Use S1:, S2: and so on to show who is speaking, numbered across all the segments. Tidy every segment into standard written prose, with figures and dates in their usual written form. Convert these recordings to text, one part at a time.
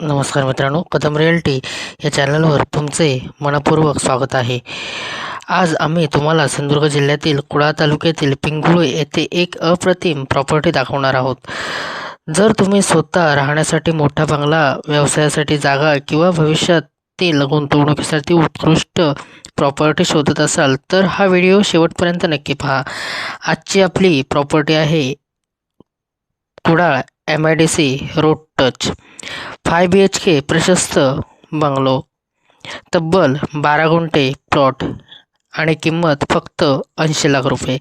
S1: नमस्कार मित्रांनो, कदम रिअल्टी या चॅनलवर तुमचे मनपूर्वक स्वागत आहे। आज आम्ही तुम्हाला सिंधुदुर्ग जिल्ह्यातील कुडाळ तालुक्यातील पिंगुळी येथे एक अप्रतिम प्रॉपर्टी दाखवणार आहोत। जर तुम्ही स्वतः राहण्यासाठी मोठा बंगला, व्यवसायासाठी जागा किंवा भविष्यातील गुंतवणुकीसाठी उत्कृष्ट प्रॉपर्टी शोधत असाल तर हा व्हिडिओ शेवटपर्यंत नक्की पहा। आजची आपली प्रॉपर्टी आहे Kudal MIDC road touch 5 BHK प्रशस्त बंगलो, तब्बल 12 गुंठे प्लॉट आणि किंमत फक्त 80 लाख रुपये।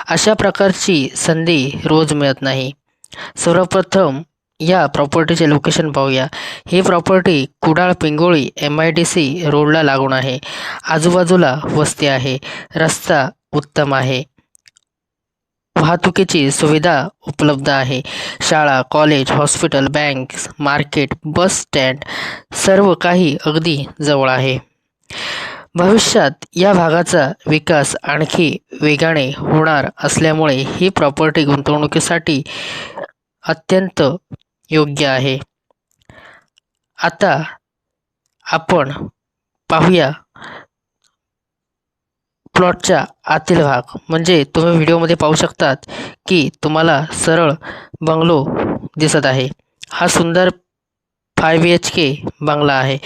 S1: अशा प्रकारची संधी रोज मिळत नाही। सर्वप्रथम या प्रॉपर्टीचे लोकेशन पाहूया। ही प्रॉपर्टी कुडाळ पिंगुळी MIDC रोडला लागून आहे। आजूबाजूला वस्ती आहे, रस्ता उत्तम आहे, वाहतुकीची सुविधा उपलब्ध आहे। शाळा, college, hospital, bank, market, bus stand सर्व काही अगदी जवळ आहे। भविष्यात या भागाचा विकास आणखी वेगाने होणार असल्यामुळे ही प्रॉपर्टी गुंतवणुकीसाठी अत्यंत योग्य आहे। आता आपण पाहूया प्लॉटच्या आतील भाग। म्हणजे तुम्ही व्हिडिओमध्ये पाहू शकतात की तुम्हाला सरळ बंगलो दिसत आहे। हा सुंदर 5 BHK बंगला आहे।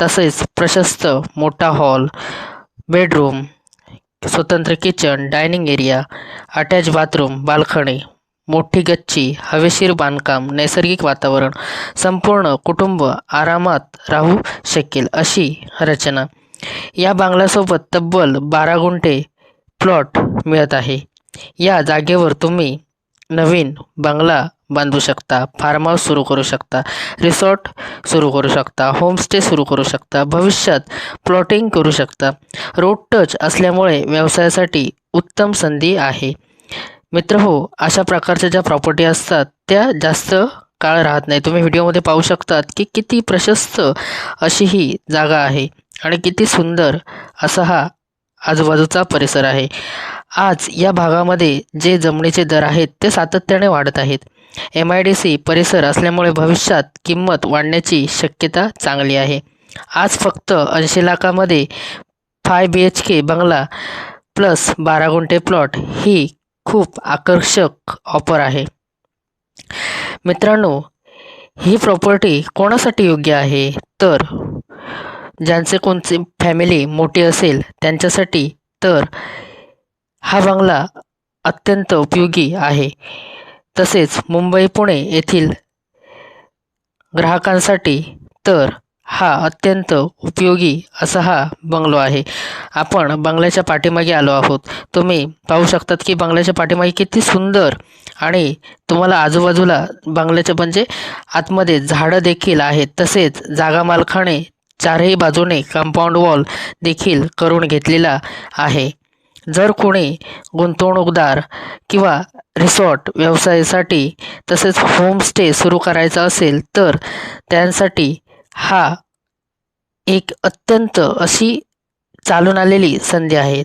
S1: तसेच प्रशस्त मोठा हॉल, बेडरूम, स्वतंत्र kitchen, dining area, attach bathroom, balcony, मोठी गच्ची, हवेशीर बांधकाम, नैसर्गिक वातावरण, संपूर्ण कुटुंब आरामात राहू शकेल अशी रचना। या बंगल्यासोबत तब्बल 12 गुंठे प्लॉट मिळत आहे। या जागेवर तुम्ही नवीन बंगला बांधू शकता, फार्म हाऊस सुरू करू शकता, रिसॉर्ट सुरू करू शकता, होमस्टे सुरू करू शकता, भविष्यात प्लॉटिंग करू शकता। रोड टच असल्यामुळे व्यवसायासाठी उत्तम संधी आहे। मित्रहो, अशा प्रकारच्या ज्या प्रॉपर्टी असतात त्या जास्त काळ राहत नाही। तुम्ही व्हिडिओमध्ये पाहू शकतात की किती प्रशस्त अशी ही जागा आहे आणि किती सुंदर असा हा आजूबाजूचा परिसर आहे। आज या भागामध्ये जे जमिनीचे दर आहेत ते सातत्याने वाढत आहेत। MIDC परिसर असल्यामुळे भविष्यात किंमत वाढण्याची शक्यता चांगली आहे। आज फक्त 80 लाखामध्ये 5 BHK बंगला प्लस 12 गुंठे प्लॉट ही खूप आकर्षक ऑफर आहे। मित्रांनो, ही प्रॉपर्टी कोणासाठी योग्य आहे तर ज्यांचे कोणती फॅमिली मोठी असेल त्यांच्यासाठी तर हा बंगला अत्यंत उपयोगी आहे। तसेच मुंबई पुणे येथील ग्राहकांसाठी तर हा अत्यंत उपयोगी असा हा बंगलो आहे। आपण बंगल्याच्या पाठीमागे आलो आहोत। तुम्ही पाहू शकतात की बंगल्याच्या पाठीमागे किती सुंदर आणि तुम्हाला आजूबाजूला बंगल्याच्या म्हणजे आतमध्ये झाडं देखील आहेत। तसेच जागा मालकाने चारही बाजूने कंपाऊंड वॉल देखील करून घेतलेला आहे। जर कोणी गुंतवणूकदार किंवा रिसॉर्ट व्यवसायासाठी तसेच होमस्टे सुरू करायचा असेल तर त्यांसाठी हा एक अत्यंत अशी चालून आलेली संधी आहे।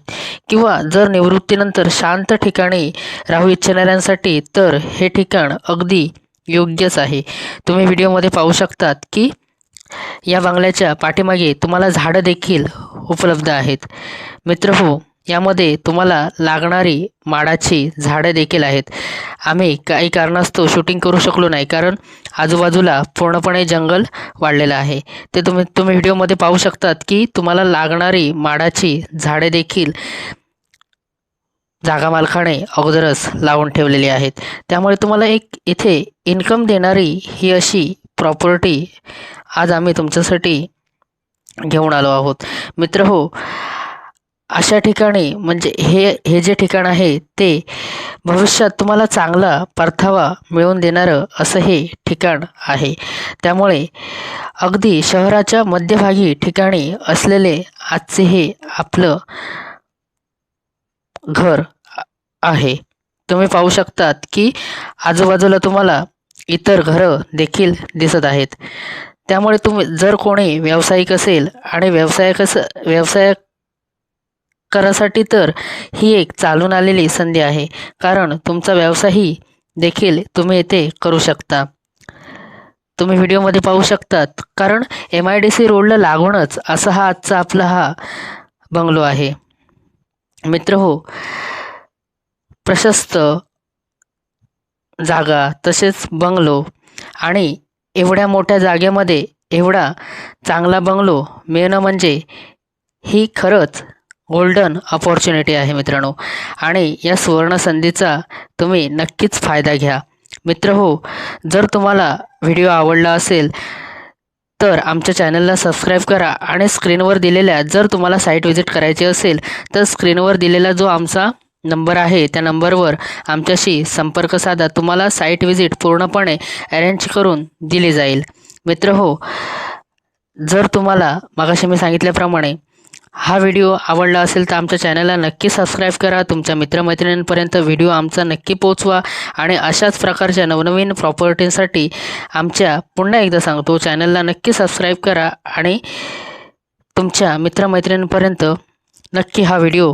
S1: किंवा जर निवृत्तीनंतर शांत ठिकाणी राहू इच्छिणाऱ्यांसाठी तर हे ठिकाण अगदी योग्यच आहे। तुम्ही व्हिडिओमध्ये पाहू शकतात की या बंगल्याच्या पाठीमागे तुम्हाला झाडं देखील उपलब्ध आहेत। मित्रहो, यामध्ये तुम्हाला लागणारी माडाची झाडं देखील आहेत। आम्ही काही कारणास्तव शूटिंग करू शकलो नाही कारण आजूबाजूला पूर्णपणे जंगल वाढलेलं आहे। ते तुम्ही व्हिडिओमध्ये पाहू शकतात की तुम्हाला लागणारी माडाची झाडे देखील जागा मालकाने अगोदरच लावून ठेवलेली आहेत। त्यामुळे तुम्हाला एक इथे इन्कम देणारी ही अशी प्रॉपर्टी आज आम्ही तुमच्यासाठी घेऊन आलो आहोत। मित्रहो, अशा ठिकाणी म्हणजे हे जे ठिकाण आहे ते भविष्यात तुम्हाला चांगला परतावा मिळवून देणारं असं हे ठिकाण आहे। त्यामुळे अगदी शहराच्या मध्यभागी ठिकाणी असलेले आजचे हे आपलं घर आहे। तुम्ही पाहू शकतात की आजूबाजूला तुम्हाला इतर घरं देखील दिसत आहेत। त्यामुळे तुम्ही जर कोणी व्यावसायिक असेल आणि व्यवसाय करासाठी तर ही एक चालून आलेली संधी आहे। कारण तुमचा व्यवसायही देखील तुम्ही इथे करू शकता। तुम्ही व्हिडिओमध्ये पाहू शकतात, कारण MIDC रोडला लागूनच असा हा आजचा आपला हा बंगलो आहे. मित्रहो, प्रशस्त जागा तसेच बंगलो आणि एवढ्या मोठ्या जागेमध्ये एवढा चांगला बंगलो मिळणं म्हणजे ही खरंच गोल्डन अपॉर्च्युनिटी आहे मित्रांनो. आणि या सुवर्णसंधीचा तुम्ही नक्कीच फायदा घ्या. मित्रहो, जर तुम्हाला व्हिडिओ आवडला असेल तर आमच्या चॅनलला सबस्क्राईब करा आणि स्क्रीनवर दिलेल्या, जर तुम्हाला साईट व्हिजिट करायची असेल तर स्क्रीनवर दिलेला जो आमचा नंबर आहे त्या नंबरवर आमच्याशी संपर्क साधा. तुम्हाला साईट व्हिजिट पूर्णपणे अरेंज करून दिली जाईल. मित्रहो, जर तुम्हाला मगाशी मी सांगितल्याप्रमाणे हा व्हिडिओ आवडला असेल तर आमच्या चॅनलला नक्की सबस्क्राईब करा. तुमच्या मित्रमैत्रिणींपर्यंत व्हिडिओ आमचा नक्की पोचवा आणि अशाच प्रकारच्या नवनवीन प्रॉपर्टींसाठी आमच्या, पुन्हा एकदा सांगतो, चॅनलला नक्की सबस्क्राईब करा आणि तुमच्या मित्रमैत्रिणींपर्यंत नक्की हा व्हिडिओ